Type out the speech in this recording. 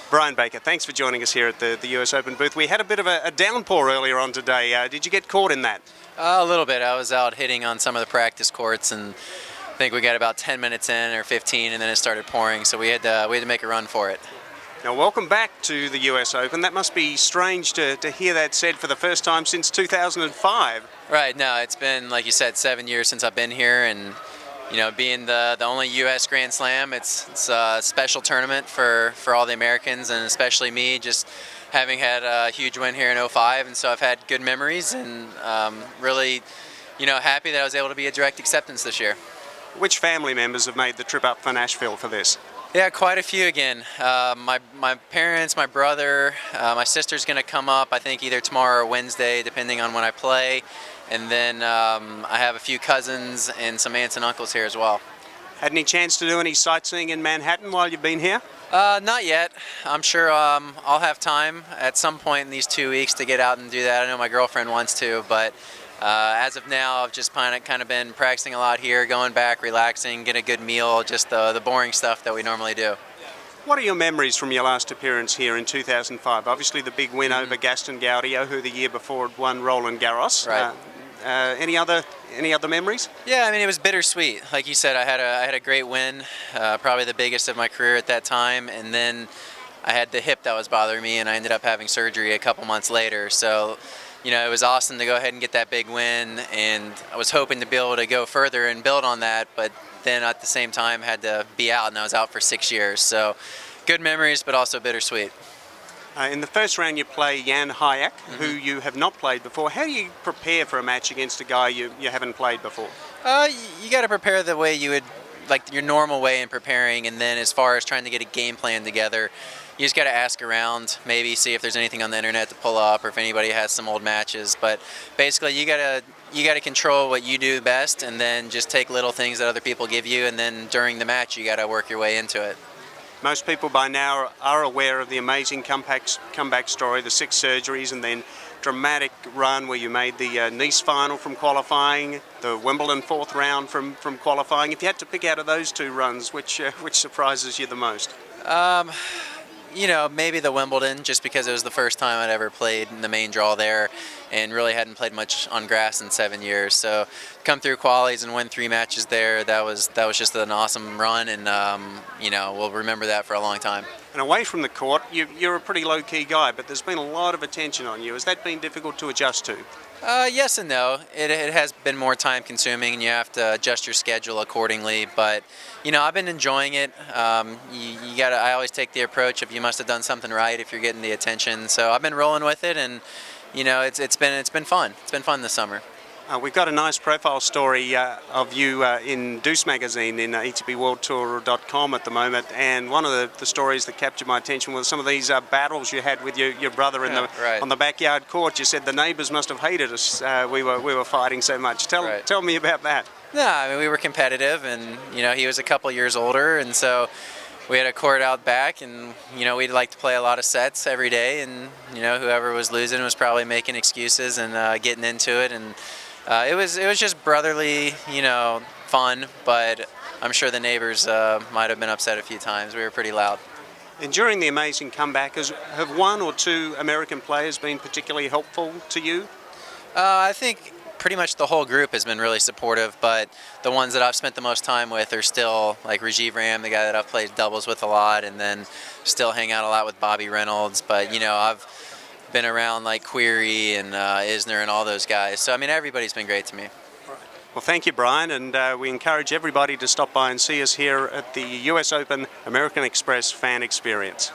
Brian Baker, thanks for joining us here at the US Open booth. We had a bit of a downpour earlier on today. Did you get caught in that? A little bit. I was out hitting on some of the practice courts, and I think we got about 10 minutes in or 15, and then it started pouring, so we had to make a run for it. Now, welcome back to the US Open. That must be strange to hear that said for the first time since 2005. Right. No, it's been, like you said, 7 years since I've been here, and being the only U.S. Grand Slam, it's a special tournament for all the Americans, and especially me, just having had a huge win here in '05, and so I've had good memories, and really, happy that I was able to be a direct acceptance this year. Which family members have made the trip up for Nashville for this? Yeah, quite a few again. My parents, my brother, my sister's going to come up, I think either tomorrow or Wednesday, depending on when I play. And then I have a few cousins and some aunts and uncles here as well. Had any chance to do any sightseeing in Manhattan while you've been here? Not yet. I'm sure I'll have time at some point in these 2 weeks to get out and do that. I know my girlfriend wants to, but as of now, I've just kind of been practicing a lot here, going back, relaxing, getting a good meal, just the boring stuff that we normally do. What are your memories from your last appearance here in 2005? Obviously the big win over Gaston Gaudio, who the year before had won Roland Garros. Right. Any other memories? Yeah, I mean, it was bittersweet. Like you said, I had a great win, probably the biggest of my career at that time, and then I had the hip that was bothering me, and I ended up having surgery a couple months later. So, it was awesome to go ahead and get that big win, and I was hoping to be able to go further and build on that, but then at the same time had to be out, and I was out for 6 years. So, good memories, but also bittersweet. In the first round you play Jan Hayek, who you have not played before. How do you prepare for a match against a guy you haven't played before? You got to prepare the way you would, like your normal way in preparing, and then as far as trying to get a game plan together, you just got to ask around, maybe see if there's anything on the internet to pull up or if anybody has some old matches. But basically you got to control what you do best, and then just take little things that other people give you, and then during the match you got to work your way into it. Most people by now are aware of the amazing comeback story, the 6 surgeries, and then dramatic run where you made the Nice final from qualifying, the Wimbledon 4th round from qualifying. If you had to pick out of those 2 runs, which surprises you the most? Maybe the Wimbledon, just because it was the first time I'd ever played in the main draw there, and really hadn't played much on grass in 7 years. So come through qualies and win 3 matches there, that was just an awesome run, and we'll remember that for a long time. And away from the court, you're a pretty low-key guy, but there's been a lot of attention on you. Has that been difficult to adjust to? Yes and no. It has been more time-consuming, and you have to adjust your schedule accordingly. But I've been enjoying it. I always take the approach of you must have done something right if you're getting the attention. So I've been rolling with it, and it's been fun. It's been fun this summer. We've got a nice profile story of you in Deuce magazine in ATPWorldTour.com at the moment, and one of the stories that captured my attention was some of these battles you had with your brother on the backyard court. You said the neighbours must have hated us. We were fighting so much. Tell me about that. No, I mean, we were competitive, and he was a couple years older, and so we had a court out back, and we'd like to play a lot of sets every day, and whoever was losing was probably making excuses and getting into it, and it was just brotherly, fun, but I'm sure the neighbors might have been upset a few times. We were pretty loud. And during the amazing comeback, have 1 or 2 American players been particularly helpful to you? I think pretty much the whole group has been really supportive, but the ones that I've spent the most time with are still like Rajiv Ram, the guy that I've played doubles with a lot, and then still hang out a lot with Bobby Reynolds. But I've been around like Query and Isner and all those guys. So I mean, everybody's been great to me. Well, thank you, Brian, and we encourage everybody to stop by and see us here at the US Open American Express Fan Experience.